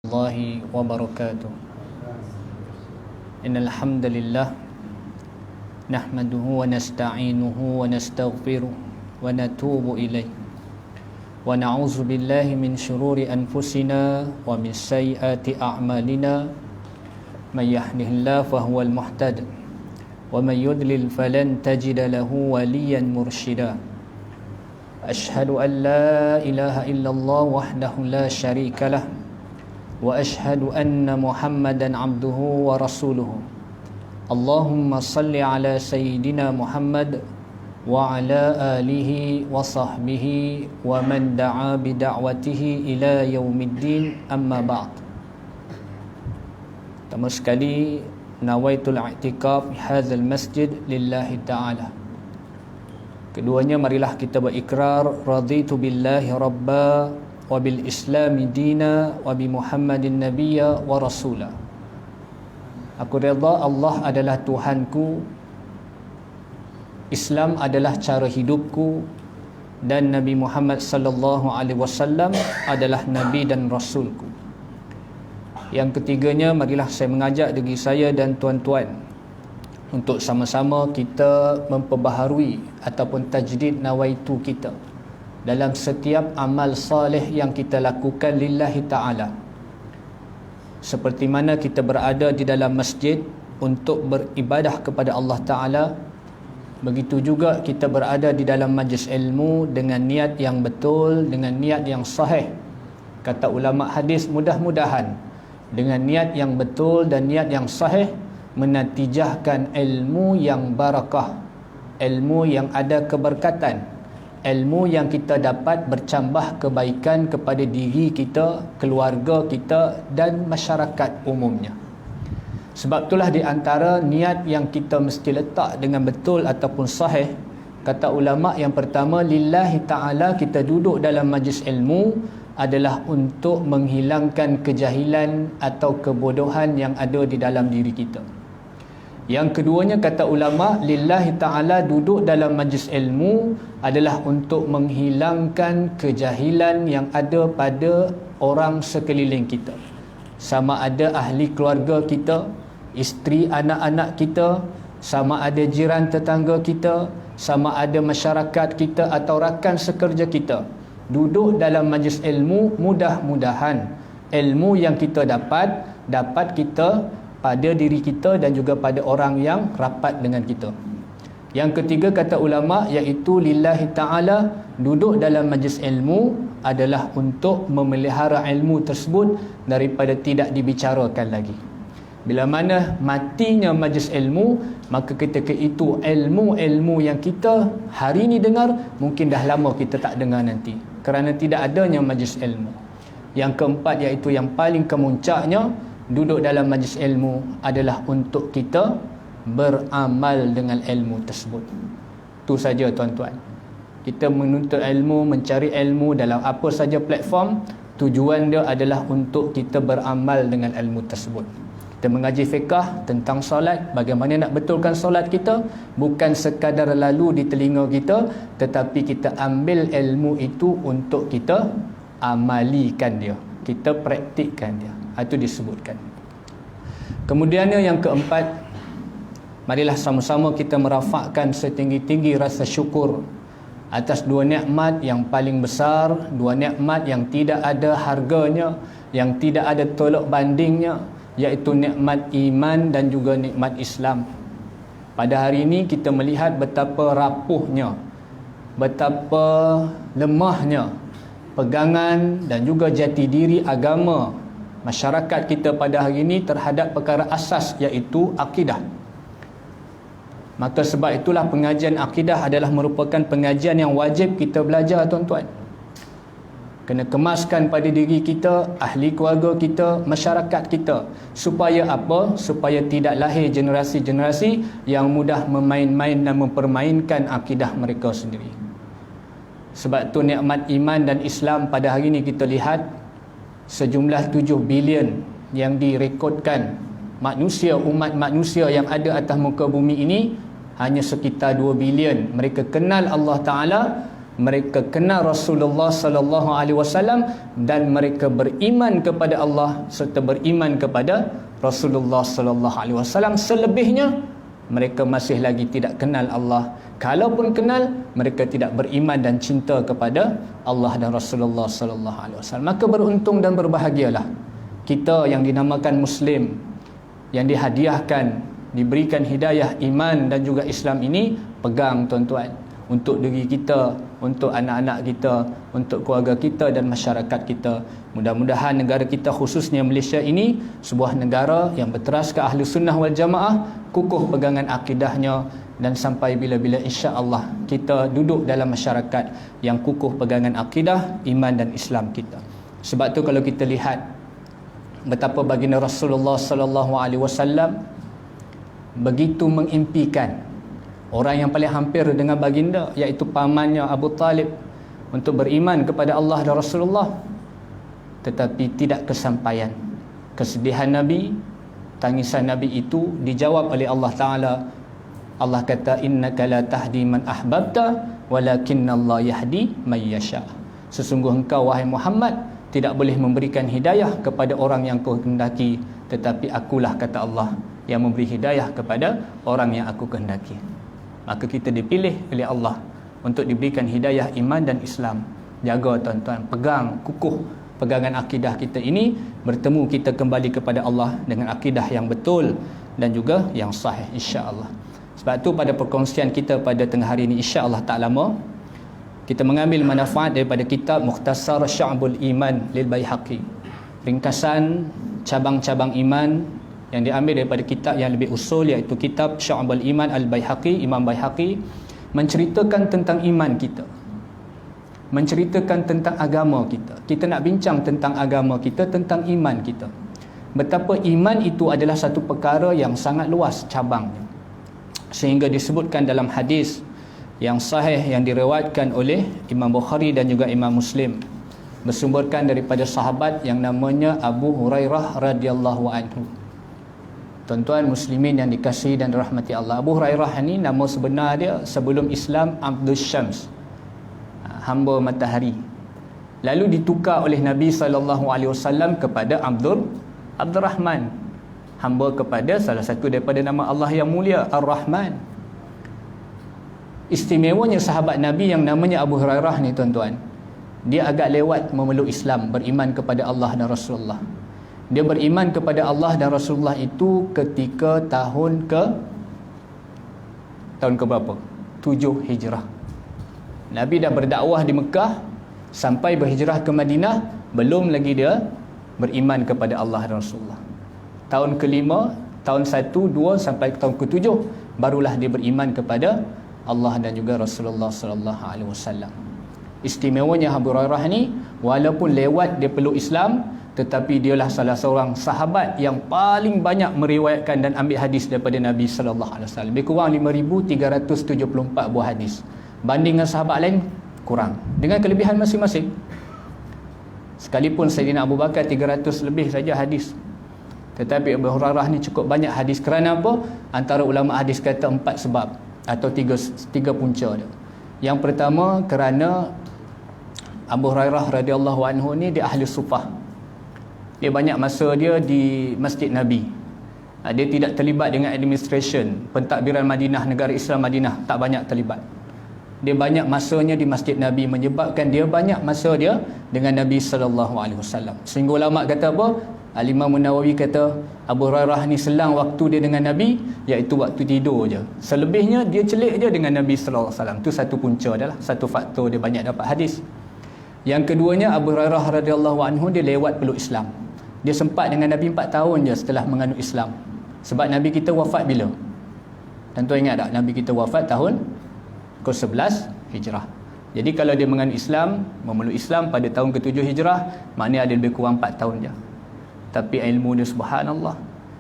الله وبركاته. إن الحمد لله نحمده ونستعينه ونستغفره ونتوب إليه ونعوذ بالله من شرور أنفسنا ومن سيئات أعمالنا من يهده الله فهو المهتد ومن يضلل فلن تجد له وليا مرشدا. أشهد أن لا إله إلا الله وحده لا شريك له وأشهد أن محمدا عبده ورسوله. اللهم صل على سيدنا محمد وعلى آله وصحبه ومن دعا بدعوته إلى يوم الدين. أما بعد. Pertama sekali, nawaitul i'tikaf hadzal masjid lillahi ta'ala. Keduanya, marilah kita berikrar raditu billahi rabba wa bil islami dina wa bi muhammadin nabiyya wa rasula. Aku redha Allah adalah Tuhanku, Islam adalah cara hidupku, dan Nabi Muhammad sallallahu alaihi wasallam adalah nabi dan rasulku. Yang ketiganya, marilah saya mengajak diri saya dan tuan-tuan untuk sama-sama kita memperbaharui ataupun tajdid nawaitu kita dalam setiap amal salih yang kita lakukan lillahi ta'ala. Seperti mana kita berada di dalam masjid untuk beribadah kepada Allah Ta'ala, begitu juga kita berada di dalam majlis ilmu dengan niat yang betul, dengan niat yang sahih. Kata ulama hadis, mudah-mudahan dengan niat yang betul dan niat yang sahih menatijahkan ilmu yang barakah, ilmu yang ada keberkatan, ilmu yang kita dapat bercambah kebaikan kepada diri kita, keluarga kita dan masyarakat umumnya. Sebab itulah di antara niat yang kita mesti letak dengan betul ataupun sahih, kata ulama, yang pertama, lillahi ta'ala, kita duduk dalam majlis ilmu adalah untuk menghilangkan kejahilan atau kebodohan yang ada di dalam diri kita. Yang keduanya, kata ulama, lillahi ta'ala, duduk dalam majlis ilmu adalah untuk menghilangkan kejahilan yang ada pada orang sekeliling kita. Sama ada ahli keluarga kita, isteri anak-anak kita, sama ada jiran tetangga kita, sama ada masyarakat kita atau rakan sekerja kita. Duduk dalam majlis ilmu, mudah-mudahan ilmu yang kita dapat kita pada diri kita dan juga pada orang yang rapat dengan kita. Yang ketiga, kata ulama, iaitu lillahi ta'ala, duduk dalam majlis ilmu adalah untuk memelihara ilmu tersebut daripada tidak dibicarakan lagi. Bila mana matinya majlis ilmu, maka ketika itu ilmu-ilmu yang kita hari ini dengar, mungkin dah lama kita tak dengar nanti, kerana tidak adanya majlis ilmu. Yang keempat, iaitu yang paling kemuncaknya, duduk dalam majlis ilmu adalah untuk kita beramal dengan ilmu tersebut. Itu saja tuan-tuan. Kita menuntut ilmu, mencari ilmu dalam apa saja platform, tujuan dia adalah untuk kita beramal dengan ilmu tersebut. Kita mengaji fiqh tentang solat, bagaimana nak betulkan solat kita, bukan sekadar lalu di telinga kita, tetapi kita ambil ilmu itu untuk kita amalikan dia, kita praktikkan dia. Itu disebutkan. Kemudiannya yang keempat, marilah sama-sama kita merafakkan setinggi-tinggi rasa syukur atas dua nikmat yang paling besar, dua nikmat yang tidak ada harganya, yang tidak ada tolak bandingnya, iaitu nikmat iman dan juga nikmat Islam. Pada hari ini kita melihat betapa rapuhnya, betapa lemahnya pegangan dan juga jati diri agama masyarakat kita pada hari ini terhadap perkara asas, iaitu akidah. Maka sebab itulah pengajian akidah adalah merupakan pengajian yang wajib kita belajar, tuan-tuan. Kena kemaskan pada diri kita, ahli keluarga kita, masyarakat kita. Supaya apa? Supaya tidak lahir generasi-generasi yang mudah memain-main dan mempermainkan akidah mereka sendiri. Sebab tu nikmat iman dan Islam pada hari ini kita lihat sejumlah 7 bilion yang direkodkan manusia, umat manusia yang ada atas muka bumi ini, hanya sekitar 2 bilion mereka kenal Allah Ta'ala, mereka kenal Rasulullah sallallahu alaihi wasallam dan mereka beriman kepada Allah serta beriman kepada Rasulullah sallallahu alaihi wasallam. Selebihnya mereka masih lagi tidak kenal Allah. Kalaupun kenal, mereka tidak beriman dan cinta kepada Allah dan Rasulullah sallallahu alaihi wasallam. Maka beruntung dan berbahagialah kita yang dinamakan Muslim, yang dihadiahkan, diberikan hidayah iman dan juga Islam ini. Pegang tuan-tuan, untuk diri kita, untuk anak-anak kita, untuk keluarga kita dan masyarakat kita. Mudah-mudahan negara kita khususnya Malaysia ini sebuah negara yang berteras ke ahli sunnah wal jamaah, kukuh pegangan akidahnya, dan sampai bila-bila insya-Allah kita duduk dalam masyarakat yang kukuh pegangan akidah, iman dan Islam kita. Sebab tu kalau kita lihat betapa baginda Rasulullah sallallahu alaihi wasallam begitu mengimpikan orang yang paling hampir dengan baginda, iaitu pamannya Abu Talib, untuk beriman kepada Allah dan Rasulullah, tetapi tidak kesampaian. Kesedihan Nabi, tangisan Nabi itu dijawab oleh Allah Ta'ala. Allah kata, innaka la tahdi man ahbabta walakinna Allah yahdi man yasha. Sesungguh engkau wahai Muhammad tidak boleh memberikan hidayah kepada orang yang kau kehendaki, tetapi akulah, kata Allah, yang memberi hidayah kepada orang yang aku kehendaki. Maka kita dipilih oleh Allah untuk diberikan hidayah iman dan Islam. Jaga tuan-tuan, pegang kukuh pegangan akidah kita ini, bertemu kita kembali kepada Allah dengan akidah yang betul dan juga yang sahih, insya-Allah. Sebab tu pada perkongsian kita pada tengah hari ini, insya-Allah tak lama, kita mengambil manfaat daripada kitab Mukhtasar Syu'abul Iman lil Baihaqi, ringkasan cabang-cabang iman yang diambil daripada kitab yang lebih usul, iaitu kitab Syu'abul Iman Al-Baihaqi, Imam Baihaqi, menceritakan tentang iman kita, menceritakan tentang agama kita. Kita nak bincang tentang agama kita, tentang iman kita. Betapa iman itu adalah satu perkara yang sangat luas cabangnya, sehingga disebutkan dalam hadis yang sahih yang diriwayatkan oleh Imam Bukhari dan juga Imam Muslim, bersumberkan daripada sahabat yang namanya Abu Hurairah radhiyallahu anhu. Tuan-tuan muslimin yang dikasihi dan dirahmati Allah, Abu Hurairah ni nama sebenar dia sebelum Islam Abdul Syams, hamba matahari. Lalu ditukar oleh Nabi SAW kepada Abdurrahman, hamba kepada salah satu daripada nama Allah yang mulia, Ar-Rahman. Istimewanya sahabat Nabi yang namanya Abu Hurairah ni tuan-tuan, dia agak lewat memeluk Islam, beriman kepada Allah dan Rasulullah. Dia beriman kepada Allah dan Rasulullah itu ketika tahun ke berapa? 7 Hijrah. Nabi dah berdakwah di Mekah sampai berhijrah ke Madinah, belum lagi dia beriman kepada Allah dan Rasulullah. Tahun ke-5, tahun 1, 2 sampai tahun ke-7 barulah dia beriman kepada Allah dan juga Rasulullah sallallahu alaihi wasallam. Istimewanya Abu Hurairah ni, walaupun lewat dia peluk Islam, tetapi dialah salah seorang sahabat yang paling banyak meriwayatkan dan ambil hadis daripada Nabi sallallahu alaihi wasallam. Lebih kurang 5374 buah hadis. Banding dengan sahabat lain kurang, dengan kelebihan masing-masing. Sekalipun Sayyidina Abu Bakar 300 lebih saja hadis, tetapi Abu Hurairah ni cukup banyak hadis. Kerana apa? Antara ulama hadis kata 4 sebab atau tiga punca dia. Yang pertama, kerana Abu Hurairah radhiyallahu anhu ni dia ahli sufah. Dia banyak masa dia di Masjid Nabi. Dia tidak terlibat dengan administration pentadbiran Madinah, negara Islam Madinah, tak banyak terlibat. Dia banyak masanya di Masjid Nabi, menyebabkan dia banyak masa dia dengan Nabi sallallahu alaihi wasallam. Sehingga ulama kata apa? Al-Imam Nawawi kata Abu Hurairah ni selang waktu dia dengan Nabi iaitu waktu tidur je. Selebihnya dia celik je dengan Nabi sallallahu alaihi wasallam. Tu satu punca adalah satu faktor dia banyak dapat hadis. Yang keduanya, Abu Hurairah radhiyallahu anhu dia lewat peluk Islam. Dia sempat dengan Nabi 4 tahun je setelah menganut Islam. Sebab Nabi kita wafat bila? Tentu ingat tak? Nabi kita wafat tahun ke-11 Hijrah. Jadi kalau dia menganut Islam, memeluk Islam pada tahun ke-7 Hijrah, maknanya ada lebih kurang 4 tahun je. Tapi ilmu dia subhanallah,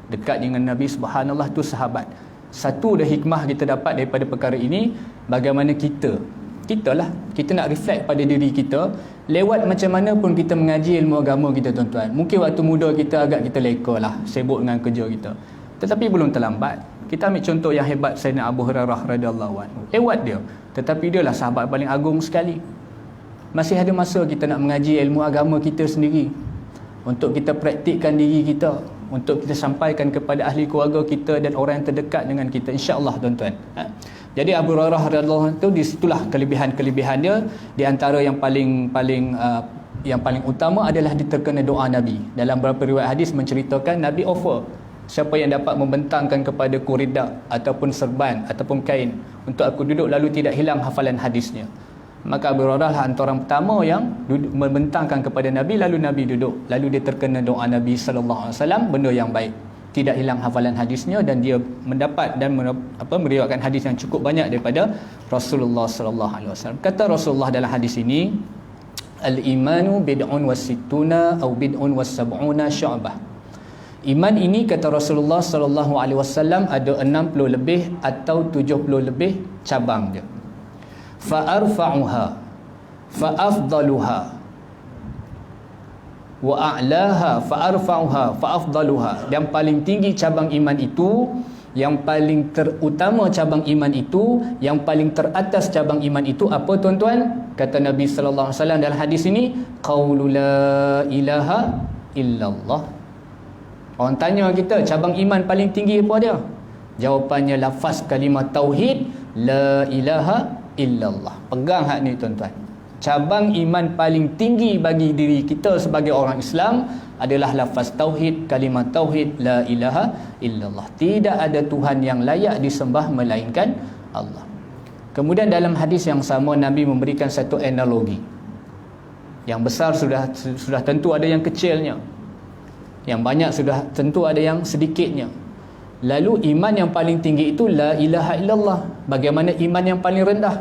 dekat dengan Nabi subhanallah, tu sahabat. Satu dah hikmah kita dapat daripada perkara ini, bagaimana kita nak reflect pada diri kita. Lewat macam mana pun kita mengaji ilmu agama kita tuan-tuan. Mungkin waktu muda kita agak kita leka lah, sibuk dengan kerja kita, tetapi belum terlambat. Kita ambil contoh yang hebat Sayyidina Abu Hurairah radhiyallahu anhu. Hebat dia, tetapi dia lah sahabat paling agung sekali. Masih ada masa kita nak mengaji ilmu agama kita sendiri, untuk kita praktikkan diri kita, untuk kita sampaikan kepada ahli keluarga kita dan orang yang terdekat dengan kita, insya-Allah tuan-tuan. Jadi Abu Hurairah radhiyallahu anhu tu, disitulah kelebihan-kelebihan dia. Di antara yang paling utama adalah diterkena doa Nabi. Dalam beberapa riwayat hadis menceritakan Nabi offer, siapa yang dapat membentangkan kepadaku ridak ataupun serban ataupun kain untuk aku duduk lalu tidak hilang hafalan hadisnya. Maka Abu Hurairah lah antara orang pertama yang membentangkan kepada Nabi, lalu Nabi duduk, lalu dia terkena doa Nabi sallallahu alaihi wasallam, benda yang baik, tidak hilang hafalan hadisnya, dan dia mendapat dan meriwayatkan hadis yang cukup banyak daripada Rasulullah sallallahu alaihi wasallam. Kata Rasulullah dalam hadis ini, al-imanu bid'un wasittuna atau bid'un wasab'una syu'bah. Iman ini, kata Rasulullah sallallahu alaihi wasallam, ada 60 lebih atau 70 lebih cabang dia. Fa arfa'uha fa afdaluha wa a'laha fa arfa'uha fa afdaluha. Yang paling tinggi cabang iman itu, yang paling terutama cabang iman itu, yang paling teratas cabang iman itu apa tuan-tuan? Kata Nabi sallallahu alaihi wasallam dalam hadis ini, qaulu la ilaha illallah. Orang tanya kita, cabang iman paling tinggi apa dia? Jawapannya lafaz kalimah tauhid, la ilaha illallah. Pegang hak ni tuan-tuan. Cabang iman paling tinggi bagi diri kita sebagai orang Islam adalah lafaz tauhid, kalimah tauhid, la ilaha illallah. Tidak ada Tuhan yang layak disembah melainkan Allah. Kemudian dalam hadis yang sama, Nabi memberikan satu analogi. Yang besar sudah tentu ada yang kecilnya, yang banyak sudah tentu ada yang sedikitnya. Lalu iman yang paling tinggi itu la ilaha illallah. Bagaimana iman yang paling rendah?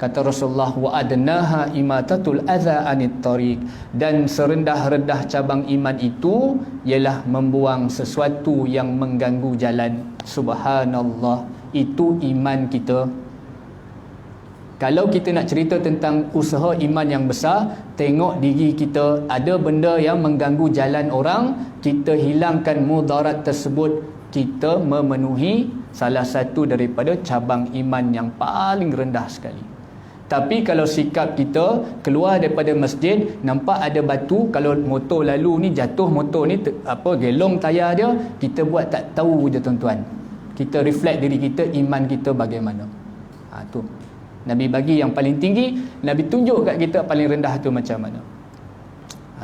Kata Rasulullah, wa adnaha imatatul adza anit tariq. Dan serendah-rendah cabang iman itu ialah membuang sesuatu yang mengganggu jalan. Subhanallah, itu iman kita. Kalau kita nak cerita tentang usaha iman yang besar, tengok diri kita, ada benda yang mengganggu jalan orang, kita hilangkan mudarat tersebut, kita memenuhi salah satu daripada cabang iman yang paling rendah sekali. Tapi kalau sikap kita keluar daripada masjid, nampak ada batu, kalau motor lalu ni jatuh, motor ni gelong tayar dia, kita buat tak tahu je tuan-tuan. Kita reflect diri kita, iman kita bagaimana. Tu Nabi bagi yang paling tinggi, Nabi tunjuk kat kita paling rendah tu macam mana.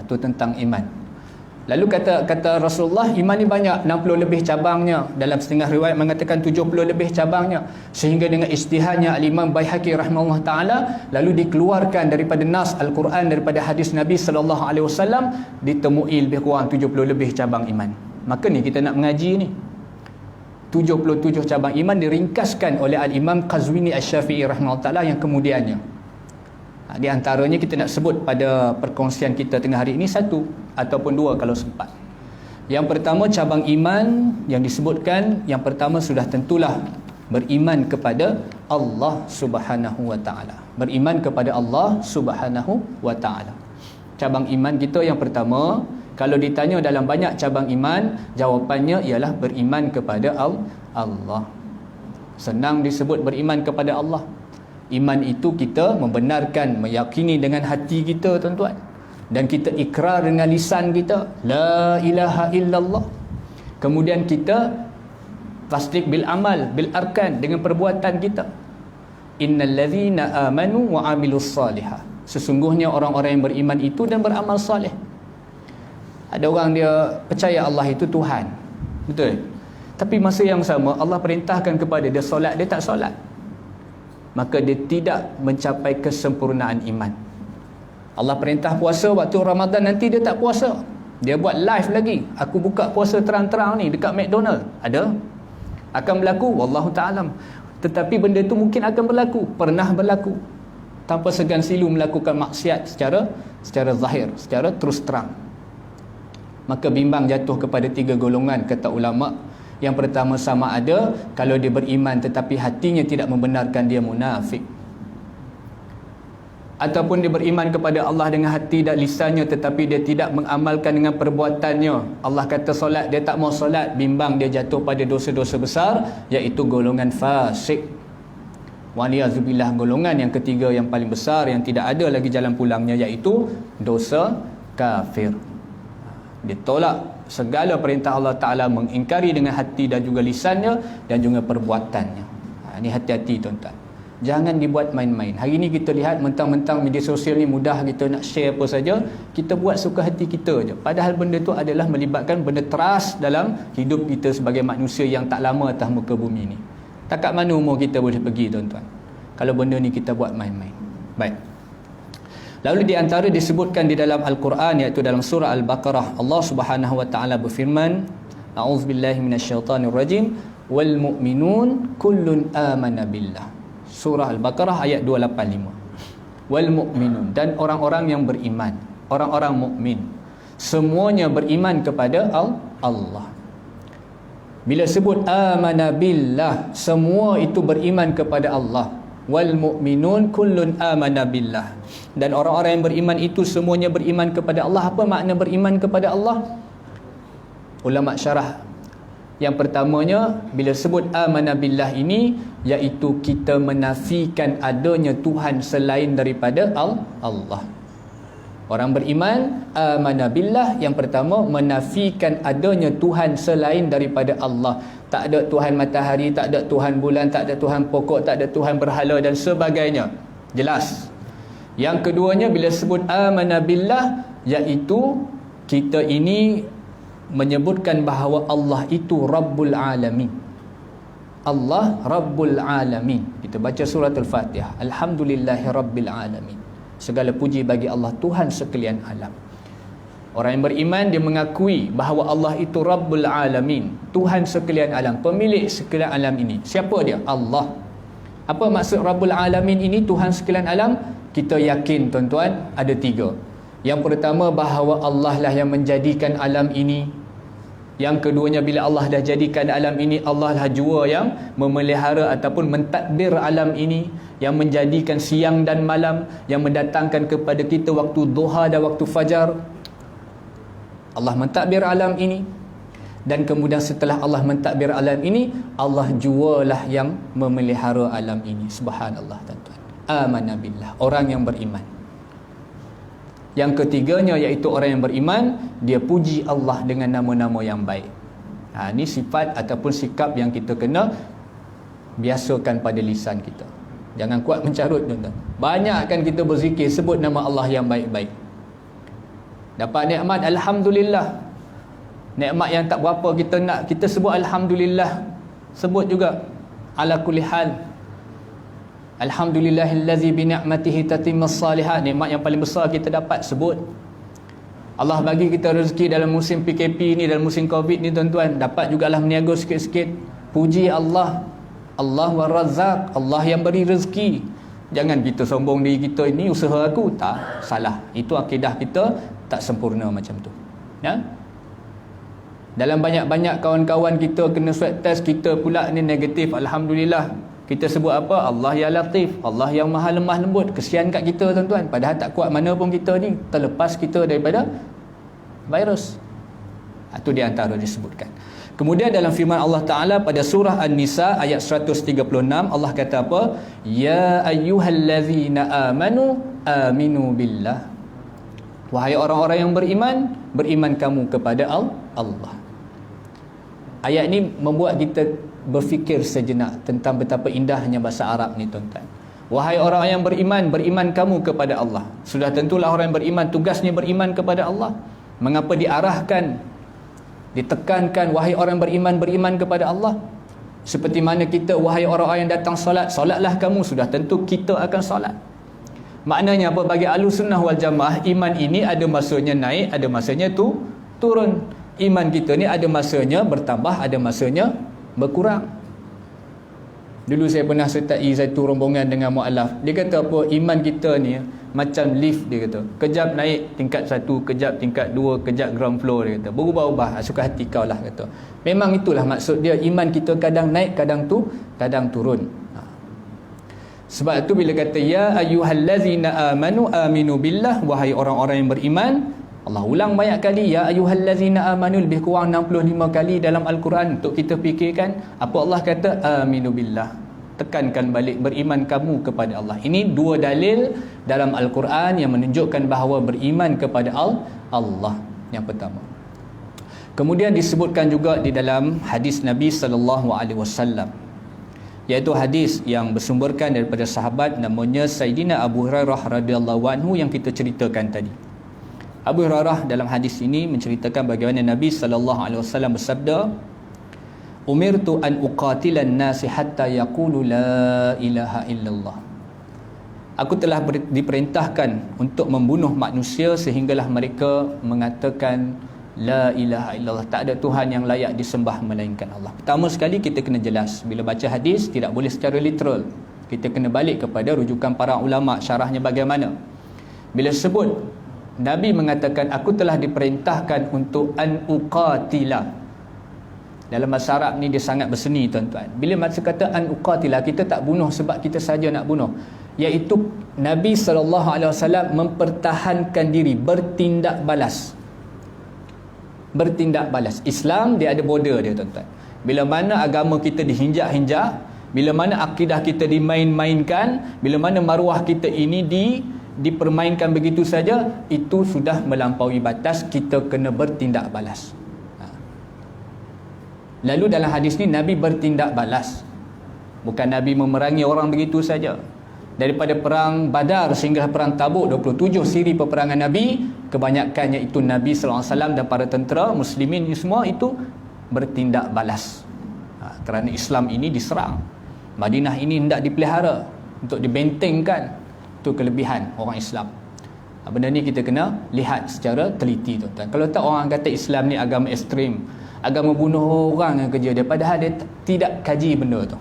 Itu tentang iman. Lalu kata Rasulullah, iman ni banyak, 60 lebih cabangnya. Dalam setengah riwayat mengatakan 70 lebih cabangnya. Sehingga dengan ijtihadnya Al-Imam Baihaqi rahimahullah ta'ala, lalu dikeluarkan daripada nas Al-Quran, daripada hadis Nabi sallallahu alaihi wasallam, ditemui lebih kurang 70 lebih cabang iman. Maka ni kita nak mengaji ni, 77 cabang iman diringkaskan oleh Al-Imam Qazwini Asy-Syafi'i rahimahullah ta'ala yang kemudiannya. Di antaranya kita nak sebut pada perkongsian kita tengah hari ini satu ataupun dua kalau sempat. Yang pertama, cabang iman yang disebutkan, yang pertama sudah tentulah beriman kepada Allah Subhanahu wa taala. Beriman kepada Allah Subhanahu wa taala. Cabang iman kita yang pertama, kalau ditanya dalam banyak cabang iman, jawapannya ialah beriman kepada Allah. Senang disebut beriman kepada Allah. Iman itu kita membenarkan, meyakini dengan hati kita tuan-tuan, dan kita ikrar dengan lisan kita, la ilaha illallah. Kemudian kita tasdik bil amal, bil arkan, dengan perbuatan kita, innal ladzina amanu wa amilus salihah. Sesungguhnya orang-orang yang beriman itu dan beramal saleh. Ada orang dia percaya Allah itu Tuhan, betul, tapi masa yang sama Allah perintahkan kepada dia solat, dia tak solat, maka dia tidak mencapai kesempurnaan iman. Allah perintah puasa waktu Ramadan, nanti dia tak puasa, dia buat live lagi, aku buka puasa terang-terang ni dekat McDonald. Ada? Akan berlaku? Wallahu ta'alam. Tetapi benda tu mungkin akan berlaku, pernah berlaku, tanpa segan silu melakukan maksiat secara zahir, secara terus terang. Maka bimbang jatuh kepada tiga golongan, kata ulama. Yang pertama, sama ada kalau dia beriman tetapi hatinya tidak membenarkan, dia munafik. ataupun dia beriman kepada Allah dengan hati dan lisannya tetapi dia tidak mengamalkan dengan perbuatannya. Allah kata solat, dia tak mau solat, bimbang dia jatuh pada dosa-dosa besar, iaitu golongan fasik. Waliyazubillah, golongan yang ketiga yang paling besar yang tidak ada lagi jalan pulangnya, iaitu dosa kafir. Dia tolak segala perintah Allah Ta'ala, mengingkari dengan hati dan juga lisannya dan juga perbuatannya. Ini hati-hati tuan-tuan, jangan dibuat main-main. Hari ni kita lihat mentang-mentang media sosial ni mudah, kita nak share apa saja, kita buat suka hati kita je. Padahal benda tu adalah melibatkan benda teras dalam hidup kita sebagai manusia yang tak lama atas muka bumi ni. Takat mana umur kita boleh pergi tuan-tuan kalau benda ni kita buat main-main. Baik. Lalu di antara disebutkan di dalam Al-Quran, iaitu dalam surah Al-Baqarah, Allah Subhanahu wa taala berfirman, a'udzubillahi minasyaitonirrajim, wal mu'minun kullun amana billah. Surah Al-Baqarah ayat 285. Wal mu'minun, dan orang-orang yang beriman, orang-orang mukmin, semuanya beriman kepada Allah. Bila sebut amana billah, semua itu beriman kepada Allah. Wal mu'minun kullun amana billah, dan orang-orang yang beriman itu semuanya beriman kepada Allah. Apa makna beriman kepada Allah? Ulama syarah, yang pertamanya bila sebut amana billah ini, iaitu kita menafikan adanya Tuhan selain daripada Allah. Orang beriman amana billah, yang pertama menafikan adanya Tuhan selain daripada Allah. Tak ada Tuhan matahari, tak ada Tuhan bulan, tak ada Tuhan pokok, tak ada Tuhan berhala dan sebagainya. Jelas. Yang keduanya bila sebut amana billah, iaitu kita ini menyebutkan bahawa Allah itu Rabbul Alamin. Allah Rabbul Alamin. Kita baca surah Al-Fatihah, Alhamdulillahi Rabbil Alamin. Segala puji bagi Allah, Tuhan sekalian alam. Orang yang beriman, dia mengakui bahawa Allah itu Rabbul Alamin, Tuhan sekalian alam, pemilik sekalian alam ini. Siapa dia? Allah. Apa maksud Rabbul Alamin ini, Tuhan sekalian alam? Kita yakin tuan-tuan, ada tiga. Yang pertama, bahawa Allah lah yang menjadikan alam ini. Yang keduanya, bila Allah dah jadikan alam ini, Allah lah jua yang memelihara ataupun mentadbir alam ini, yang menjadikan siang dan malam, yang mendatangkan kepada kita waktu duha dan waktu fajar. Allah mentadbir alam ini. Dan kemudian setelah Allah mentadbir alam ini, Allah jualah yang memelihara alam ini. Subhanallah tuan-tuan. Amana billah, orang yang beriman. Yang ketiganya, iaitu orang yang beriman, dia puji Allah dengan nama-nama yang baik. Ini sifat ataupun sikap yang kita kena biasakan pada lisan kita. Jangan kuat mencarut tuan-tuan. Banyakkan kita berzikir, sebut nama Allah yang baik-baik. Dapat nikmat, Alhamdulillah. Nikmat yang tak berapa kita nak, kita sebut Alhamdulillah. Sebut juga ala kulli hal. Alhamdulillahillazi bi ni'matihi tatimmus salihat. Nikmat yang paling besar kita dapat, sebut. Allah bagi kita rezeki dalam musim PKP ni, dalam musim Covid ni tuan-tuan, dapat jugalah meniaga sikit-sikit. Puji Allah. Allah wa Razzaq, Allah yang beri rezeki. Jangan kita sombong diri kita, ini usaha aku. Tak, salah. Itu akidah kita tak sempurna macam tu. Ya? Dalam banyak-banyak kawan-kawan kita kena swab test, kita pula ni negatif. Alhamdulillah. Kita sebut apa? Allah yang latif, Allah yang maha lemah lembut. Kesian kat kita tuan-tuan. Padahal tak kuat mana pun kita ni, terlepas kita daripada virus. Itu di antara disebutkan. Kemudian dalam firman Allah Ta'ala pada surah An-Nisa ayat 136, Allah kata apa? Ya ayyuhallazina amanu aminu billah. Wahai orang-orang yang beriman, beriman kamu kepada Allah. Ayat ni membuat kita berfikir sejenak tentang betapa indahnya bahasa Arab ni tuan-tuan. Wahai orang yang beriman, beriman kamu kepada Allah. Sudah tentulah orang yang beriman tugasnya beriman kepada Allah. Mengapa diarahkan, ditekankan wahai orang beriman, beriman kepada Allah? Seperti mana kita, wahai orang-orang yang datang solat, solatlah kamu. Sudah tentu kita akan solat. Maknanya apa? Bagi Ahlussunnah wal Jamaah, iman ini ada masanya naik, ada masanya turun. Iman kita ni ada masanya bertambah, ada masanya berkurang. Dulu saya pernah sertai satu rombongan dengan mu'alaf. Dia kata apa? Iman kita ni macam lift, dia kata. Kejap naik tingkat 1, kejap tingkat 2, kejap ground floor, dia kata. Berubah-ubah, suka hati kau lah, kata. Memang itulah maksud dia. Iman kita kadang naik, kadang turun. Sebab itu bila kata ya ayyuhallazina amanu aminu billah, wahai orang-orang yang beriman, Allah ulang banyak kali ya ayyuhallazina amanu, lebih kurang 65 kali dalam Al-Quran. Untuk kita fikirkan apa Allah kata aminu billah, tekankan balik beriman kamu kepada Allah. Ini dua dalil dalam Al-Quran yang menunjukkan bahawa beriman kepada Allah yang pertama. Kemudian disebutkan juga di dalam hadis Nabi sallallahu alaihi wasallam, iaitu hadis yang bersumberkan daripada sahabat namanya Sayyidina Abu Hurairah radhiyallahu anhu yang kita ceritakan tadi. Abu Hurairah dalam hadis ini menceritakan bagaimana Nabi sallallahu alaihi wasallam bersabda, "Umirtu an uqatilan nasi hatta yaqulu la ilaha illallah." Aku telah diperintahkan untuk membunuh manusia sehinggalah mereka mengatakan la ilaha illallah, tak ada Tuhan yang layak disembah melainkan Allah. Pertama sekali kita kena jelas, bila baca hadis tidak boleh secara literal. Kita kena balik kepada rujukan para ulama, syarahnya bagaimana. Bila sebut Nabi mengatakan aku telah diperintahkan untuk an uqatila, dalam bahasa Arab ni dia sangat berseni tuan-tuan. Bila masa kata an uqatila, kita tak bunuh sebab kita saja nak bunuh, iaitu Nabi SAW mempertahankan diri, bertindak balas. Bertindak balas. Islam dia ada border dia tuan-tuan. Bila mana agama kita dihinjak-hinjak, bila mana akidah kita dimain-mainkan, bila mana maruah kita ini dipermainkan begitu saja, itu sudah melampaui batas, kita kena bertindak balas. Lalu dalam hadis ni Nabi bertindak balas. Bukan Nabi memerangi orang begitu saja. Daripada perang Badar sehingga perang Tabuk, 27 siri peperangan Nabi, kebanyakannya itu Nabi SAW dan para tentera muslimin ini semua itu bertindak balas. Kerana Islam ini diserang, Madinah ini hendak dipelihara untuk dibentengkan. Itu kelebihan orang Islam. Benda ni kita kena lihat secara teliti tuan-tuan. Kalau tak, orang kata Islam ni agama ekstrim, agama bunuh orang yang kerja dia, padahal dia tidak kaji benda tu.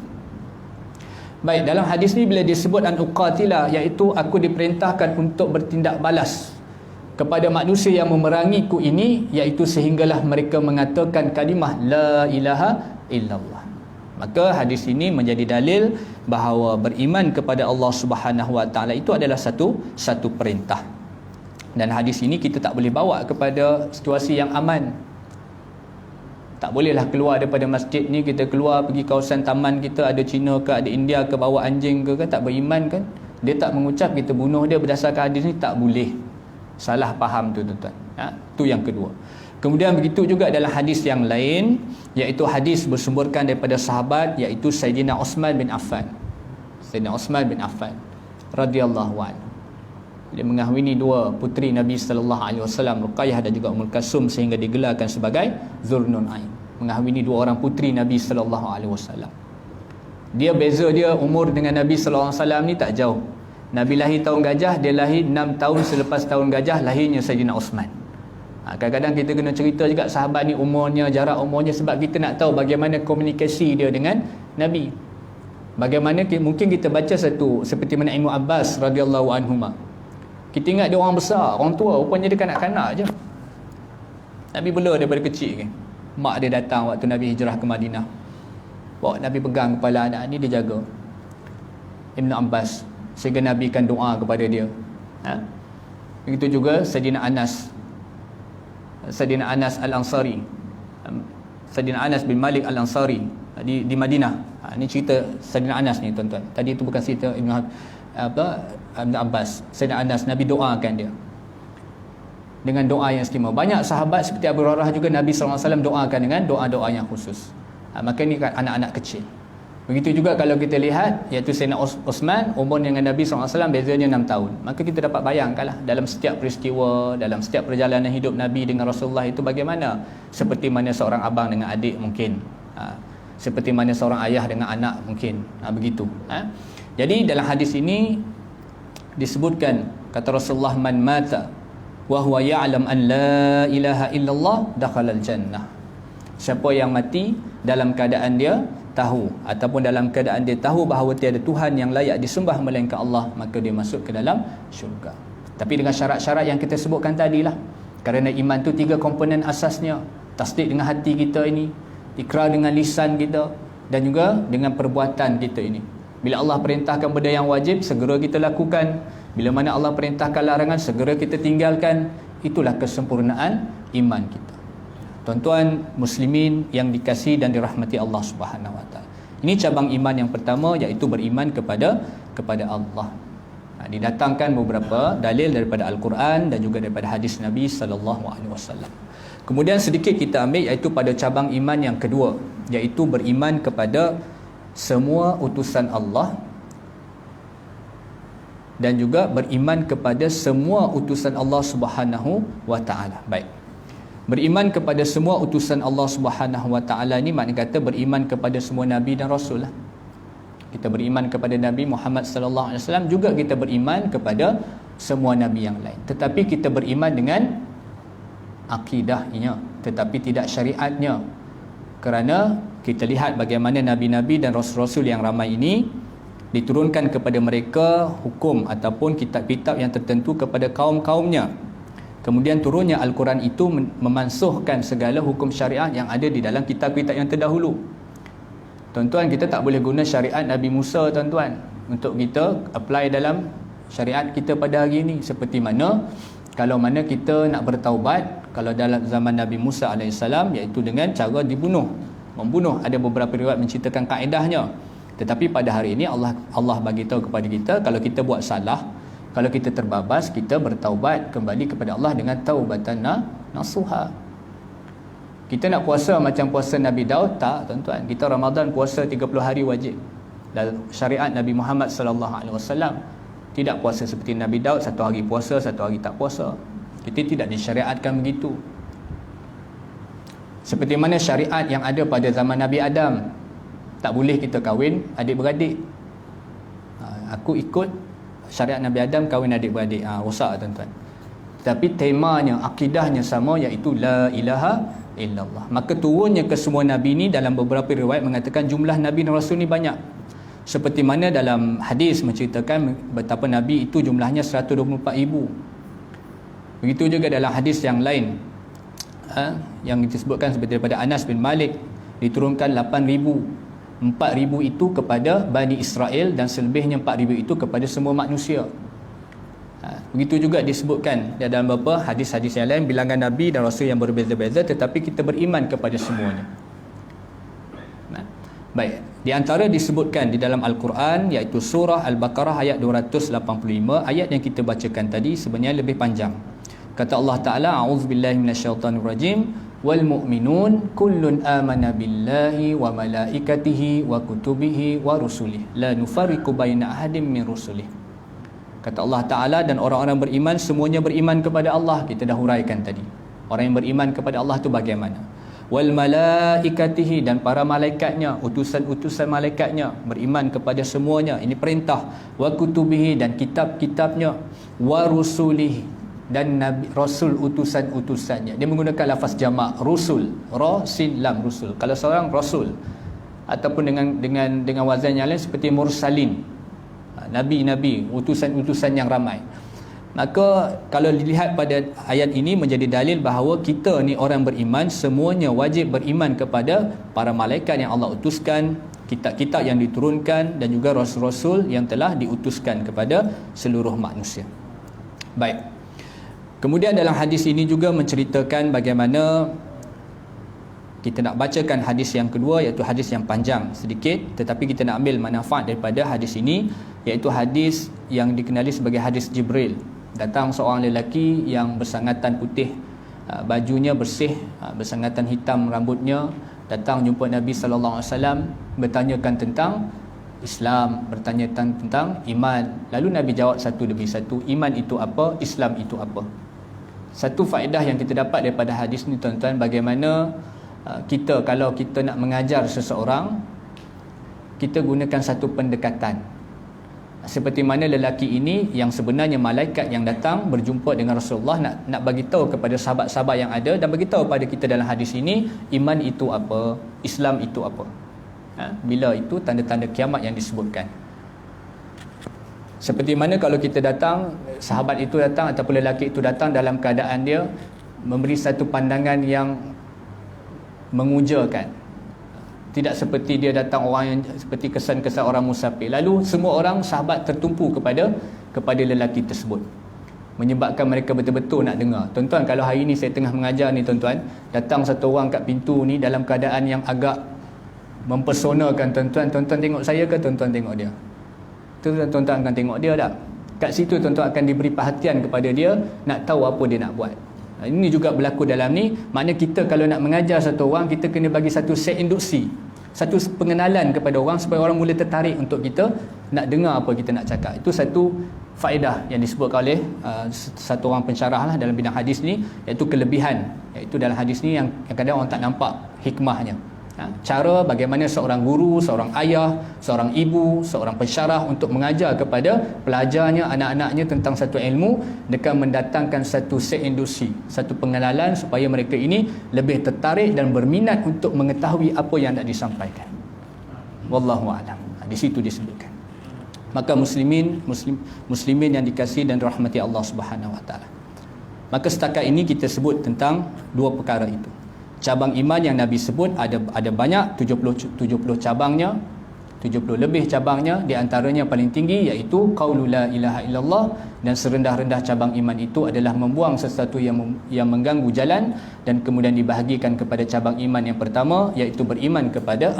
Baik, dalam hadis ni bila disebut an uqatila, iaitu aku diperintahkan untuk bertindak balas kepada manusia yang memerangiku ini, iaitu sehinggalah mereka mengatakan kalimah la ilaha illallah. Maka hadis ini menjadi dalil bahawa beriman kepada Allah Subhanahu Wa Taala itu adalah satu perintah. Dan hadis ini kita tak boleh bawa kepada situasi yang aman. Tak bolehlah keluar daripada masjid ni, kita keluar pergi kawasan taman kita, ada Cina ke, ada India ke, bawa anjing ke, kan tak beriman kan, dia tak mengucap, kita bunuh dia berdasarkan hadis ni, tak boleh. Salah faham tu tuan-tuan. Tu yang kedua. Kemudian begitu juga dalam hadis yang lain, iaitu hadis bersumberkan daripada sahabat, iaitu Sayyidina Uthman bin Affan. Sayyidina Uthman bin Affan radhiyallahu anhu, dia mengahwini dua puteri Nabi sallallahu alaihi wasallam, Ruqayyah dan juga Ummul Kalsum, sehingga digelarkan sebagai Dzulnun Ain. Mengahwini dua orang puteri Nabi sallallahu alaihi wasallam. Dia beza dia umur dengan Nabi sallallahu alaihi wasallam ni tak jauh. Nabi lahir tahun gajah, dia lahir 6 tahun selepas tahun gajah lahirnya Sayyidina Uthman. Kadang-kadang kita kena cerita juga sahabat ni umurnya, jarak umurnya, sebab kita nak tahu bagaimana komunikasi dia dengan Nabi. Bagaimana mungkin kita baca satu seperti mana Ibnu Abbas radhiyallahu anhuma. Kita ingat dia orang besar, orang tua, rupanya dia kanak-kanak je. Nabi bela daripada kecil kan. Mak dia datang waktu Nabi hijrah ke Madinah, bawa Nabi pegang kepala anak ni, dia jaga. Ibn Abbas, sehingga Nabi kan doa kepada dia. Begitu juga Sayyidina Anas Al-Ansari, Sayyidina Anas bin Malik Al-Ansari di Madinah. Ini cerita Sayyidina Anas ni tuan-tuan. Tadi itu bukan cerita Ibn Abbas. Sayyidina Anas, Nabi doakan dia dengan doa yang istimewa. Banyak sahabat seperti Abu Hurairah juga Nabi SAW doakan dengan doa-doa yang khusus. Maka ni kan anak-anak kecil. Begitu juga kalau kita lihat, iaitu Sayyidina Uthman, umur dengan Nabi SAW bezanya 6 tahun. Maka kita dapat bayangkanlah dalam setiap peristiwa, dalam setiap perjalanan hidup Nabi dengan Rasulullah itu bagaimana. Seperti mana seorang abang dengan adik mungkin, seperti mana seorang ayah dengan anak mungkin, begitu. Jadi dalam hadis ini disebutkan, kata Rasulullah, man mata wa huwa ya'lam an la ilaha illallah dakhalal jannah. Siapa yang mati dalam keadaan dia tahu, ataupun dalam keadaan dia tahu bahawa tiada Tuhan yang layak disembah melainkan Allah, maka dia masuk ke dalam syurga. Tapi dengan syarat-syarat yang kita sebutkan tadilah. Kerana iman tu 3 komponen asasnya. Tasdik dengan hati kita ini, ikrar dengan lisan kita, dan juga dengan perbuatan kita ini. Bila Allah perintahkan benda yang wajib, segera kita lakukan. Bila mana Allah perintahkan larangan, segera kita tinggalkan. Itulah kesempurnaan iman kita. Tuan-tuan muslimin yang dikasihi dan dirahmati Allah Subhanahu wa taala. Ini cabang iman yang pertama, iaitu beriman kepada Allah. Didatangkan beberapa dalil daripada Al-Quran dan juga daripada hadis Nabi sallallahu alaihi wasallam. Kemudian sedikit kita ambil iaitu pada cabang iman yang kedua, iaitu beriman kepada semua utusan Allah dan juga beriman kepada semua utusan Allah Subhanahu wa taala. Baik. Beriman kepada semua utusan Allah Subhanahu wa taala ni makna kata beriman kepada semua nabi dan rasul lah. Kita beriman kepada Nabi Muhammad sallallahu alaihi wasallam, juga kita beriman kepada semua nabi yang lain. Tetapi kita beriman dengan akidahnya, tetapi tidak syariatnya. Kerana kita lihat bagaimana nabi-nabi dan rasul-rasul yang ramai ini diturunkan kepada mereka hukum ataupun kitab-kitab yang tertentu kepada kaum-kaumnya. Kemudian turunnya Al-Quran itu memansuhkan segala hukum syariat yang ada di dalam kitab-kitab yang terdahulu. Tuan-tuan, kita tak boleh guna syariat Nabi Musa, tuan-tuan, untuk kita apply dalam syariat kita pada hari ini. Seperti mana kalau mana kita nak bertaubat, kalau dalam zaman Nabi Musa AS, iaitu dengan cara membunuh. Ada beberapa riwayat menceritakan kaedahnya. Tetapi pada hari ini Allah bagi tahu kepada kita, kalau kita buat salah, kalau kita terbabas, kita bertaubat kembali kepada Allah dengan taubatan nasuha. Kita nak puasa macam puasa Nabi Daud? Tak, tuan-tuan. Kita Ramadan puasa 30 hari wajib. Dan syariat Nabi Muhammad sallallahu alaihi wasallam tidak puasa seperti Nabi Daud, satu hari puasa, satu hari tak puasa. Kita tidak disyariatkan begitu. Seperti mana syariat yang ada pada zaman Nabi Adam, tak boleh kita kahwin adik-beradik. Aku ikut syariat Nabi Adam, kahwin adik-beradik. Rosak, tuan-tuan. Tapi temanya, akidahnya sama, iaitu la ilaha illallah. Maka turunnya ke semua nabi ni dalam beberapa riwayat mengatakan jumlah nabi dan rasul ni banyak. Seperti mana dalam hadis menceritakan betapa nabi itu jumlahnya 124,000. Begitu juga dalam hadis yang lain yang disebutkan seperti daripada Anas bin Malik, diturunkan 8,000. 4,000 itu kepada Bani Israel dan selebihnya 4,000 itu kepada semua manusia. Begitu juga disebutkan dalam beberapa hadis-hadis yang lain, bilangan Nabi dan Rasul yang berbeza-beza, tetapi kita beriman kepada semuanya. Baik, di antara disebutkan di dalam Al-Quran, iaitu surah Al-Baqarah ayat 285, ayat yang kita bacakan tadi sebenarnya lebih panjang. Kata Allah Ta'ala, a'udzubillahi minasyaitanirrajim, wal mu'minun kullun amana billahi wa malaikatihi wa kutubihi wa rusulih la nufarriqu baina ahadin min rusulih. Kata Allah Ta'ala, dan orang-orang beriman semuanya beriman kepada Allah. Kita dah huraikan tadi, orang yang beriman kepada Allah itu bagaimana. Wal malaikatihi, dan para malaikatnya, utusan-utusan malaikatnya, beriman kepada semuanya. Ini perintah. Wa kutubihi, dan kitab-kitabnya. Wa rusulihi, dan nabi rasul, utusan-utusannya. Dia menggunakan lafaz jamak rusul, ra sin lam, rusul. Kalau seorang rasul ataupun dengan wazan yang lain seperti mursalin, nabi-nabi, utusan-utusan yang ramai. Maka kalau dilihat pada ayat ini menjadi dalil bahawa kita ni orang beriman semuanya wajib beriman kepada para malaikat yang Allah utuskan, kitab-kitab yang diturunkan, dan juga rasul-rasul yang telah diutuskan kepada seluruh manusia. Baik. Kemudian dalam hadis ini juga menceritakan bagaimana kita nak bacakan hadis yang kedua, iaitu hadis yang panjang sedikit, tetapi kita nak ambil manfaat daripada hadis ini, iaitu hadis yang dikenali sebagai hadis Jibril. Datang seorang lelaki yang bersangatan putih, bajunya bersih, bersangatan hitam rambutnya, datang jumpa Nabi sallallahu alaihi wasallam, bertanyakan tentang Islam, bertanya tentang iman. Lalu Nabi jawab satu demi satu, iman itu apa, Islam itu apa. Satu faedah yang kita dapat daripada hadis ni, tuan-tuan, bagaimana kita kalau kita nak mengajar seseorang, kita gunakan satu pendekatan. Seperti mana lelaki ini yang sebenarnya malaikat yang datang berjumpa dengan Rasulullah, nak bagi tahu kepada sahabat-sahabat yang ada dan bagi tahu pada kita dalam hadis ini, iman itu apa, Islam itu apa. Bila itu tanda-tanda kiamat yang disebutkan. Seperti mana kalau kita datang, sahabat itu datang ataupun lelaki itu datang dalam keadaan dia memberi satu pandangan yang mengujakan, Tidak seperti dia datang orang yang seperti kesan-kesan orang musafir. Lalu semua orang sahabat tertumpu kepada lelaki tersebut, menyebabkan mereka betul-betul nak dengar. Tuan-tuan, kalau hari ni saya tengah mengajar ni tuan-tuan, datang satu orang kat pintu ni dalam keadaan yang agak mempersonakan tuan-tuan, tuan-tuan tengok saya ke tuan-tuan tengok dia? Tuan-tuan akan tengok dia tak? Kat situ tuan-tuan akan diberi perhatian kepada dia, nak tahu apa dia nak buat. Ini juga berlaku dalam ni. Maknanya kita kalau nak mengajar satu orang, kita kena bagi satu set induksi, satu pengenalan kepada orang supaya orang mula tertarik untuk kita nak dengar apa kita nak cakap. Itu satu faedah yang disebutkan oleh satu orang pensyarah lah dalam bidang hadis ni, iaitu kelebihan, iaitu dalam hadis ni yang kadang orang tak nampak hikmahnya. Cara bagaimana seorang guru, seorang ayah, seorang ibu, seorang pensyarah untuk mengajar kepada pelajarnya, anak-anaknya tentang satu ilmu dengan mendatangkan satu set induksi, satu pengenalan supaya mereka ini lebih tertarik dan berminat untuk mengetahui apa yang nak disampaikan. Wallahu a'lam. Di situ disebutkan. Maka muslimin yang dikasihi dan dirahmati Allah Subhanahu wa taala. Maka setakat ini kita sebut tentang dua perkara itu. Cabang iman yang Nabi sebut ada banyak, 70 cabangnya, 70 lebih cabangnya. Di antaranya paling tinggi iaitu qaulu la ilaha illallah, dan serendah-rendah cabang iman itu adalah membuang sesuatu yang mengganggu jalan, dan kemudian dibahagikan kepada cabang iman yang pertama iaitu beriman kepada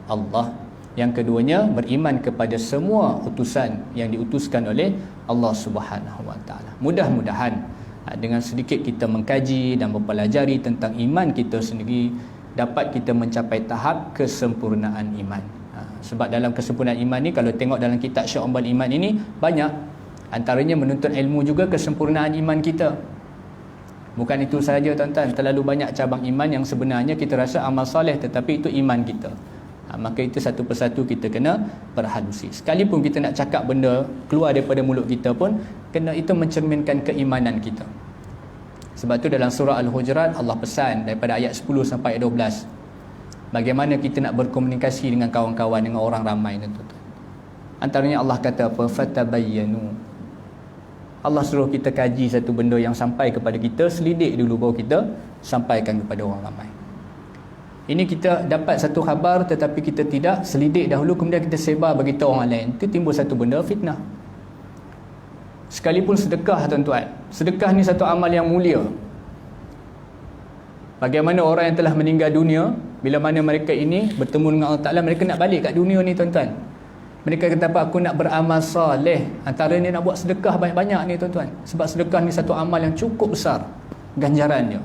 Allah. Yang keduanya beriman kepada semua utusan yang diutuskan oleh Allah Subhanahu wa taala. Mudah-mudahan dengan sedikit kita mengkaji dan mempelajari tentang iman kita sendiri, dapat kita mencapai tahap kesempurnaan iman. Sebab dalam kesempurnaan iman ni, kalau tengok dalam kitab Syu'abul Iman ini, banyak antaranya menuntut ilmu juga kesempurnaan iman kita. Bukan itu sahaja tuan-tuan, terlalu banyak cabang iman yang sebenarnya kita rasa amal soleh, tetapi itu iman kita. Maka itu satu persatu kita kena perhalusi. Sekalipun kita nak cakap benda keluar daripada mulut kita pun, kena itu mencerminkan keimanan kita. Sebab tu dalam surah Al-Hujurat Allah pesan daripada ayat 10 sampai ayat 12, bagaimana kita nak berkomunikasi dengan kawan-kawan, dengan orang ramai, tuan-tuan. Antaranya Allah kata apa? Fatabayyanu. Allah suruh kita kaji satu benda yang sampai kepada kita, selidik dulu baru kita sampaikan kepada orang ramai. Ini kita dapat satu khabar tetapi kita tidak selidik dahulu, kemudian kita sebar bagi tahu orang lain. Itu timbul satu benda fitnah. Sekalipun sedekah tuan-tuan, sedekah ni satu amal yang mulia. Bagaimana orang yang telah meninggal dunia, bila mana mereka ini bertemu dengan Allah Ta'ala, mereka nak balik kat dunia ni tuan-tuan. Mereka kata apa? Aku nak beramal soleh. Antaranya nak buat sedekah banyak-banyak ni tuan-tuan. Sebab sedekah ni satu amal yang cukup besar ganjarannya.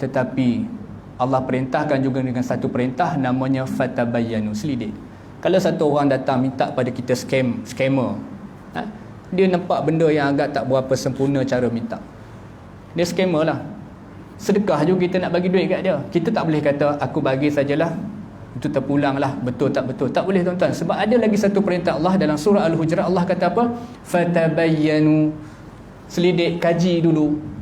Tetapi Allah perintahkan juga dengan satu perintah namanya fatabayyanu, selidik. Kalau satu orang datang minta pada kita scammer, dia nampak benda yang agak tak berapa sempurna cara minta, dia scammer lah. Sedekah juga kita nak bagi duit kat dia, kita tak boleh kata aku bagi sajalah, itu terpulang lah, betul tak betul. Tak boleh tuan-tuan. Sebab ada lagi satu perintah Allah dalam surah Al-Hujurat. Allah kata apa? Fatabayyanu, selidik, kaji dulu.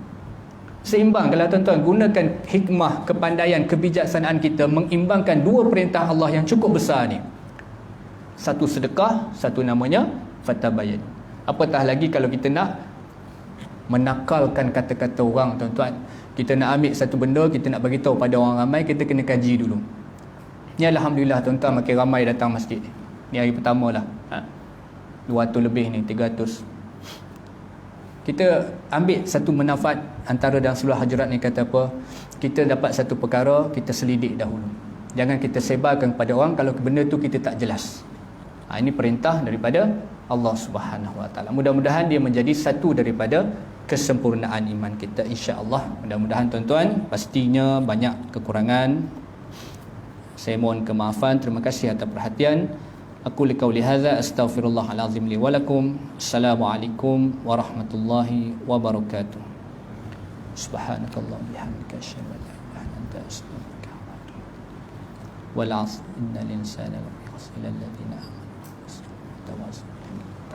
Seimbang kalau tuan-tuan gunakan hikmah, kepandaian, kebijaksanaan kita mengimbangkan dua perintah Allah yang cukup besar ni. Satu sedekah, satu namanya fatabayyan. Apatah lagi kalau kita nak menakalkan kata-kata orang tuan-tuan. Kita nak ambil satu benda, kita nak bagi tahu pada orang ramai, kita kena kaji dulu. Ni alhamdulillah tuan-tuan makin ramai datang masjid ni. Ni hari pertama lah. 200 lebih ni, 300. Kita ambil satu manfaat antara dalam surah Hujurat ni kata apa? Kita dapat satu perkara, kita selidik dahulu. Jangan kita sebarkan kepada orang kalau benda tu kita tak jelas. Ini perintah daripada Allah Subhanahu wa taala. Mudah-mudahan dia menjadi satu daripada kesempurnaan iman kita, insya-Allah. Mudah-mudahan tuan-tuan, pastinya banyak kekurangan. Saya mohon kemaafan. Terima kasih atas perhatian. Aku liqauli hadza astaghfirullahal azim li wa lakum. Assalamualaikum warahmatullahi wabarakatuh. Subhanakallahumma bihamdika asyhadu an la ilaha illa anta astaghfiruka wa atubu ilaik. Wal 'asr innal insana lafi khusr illa alladziina aamanu wa tawassaw bil haqqi.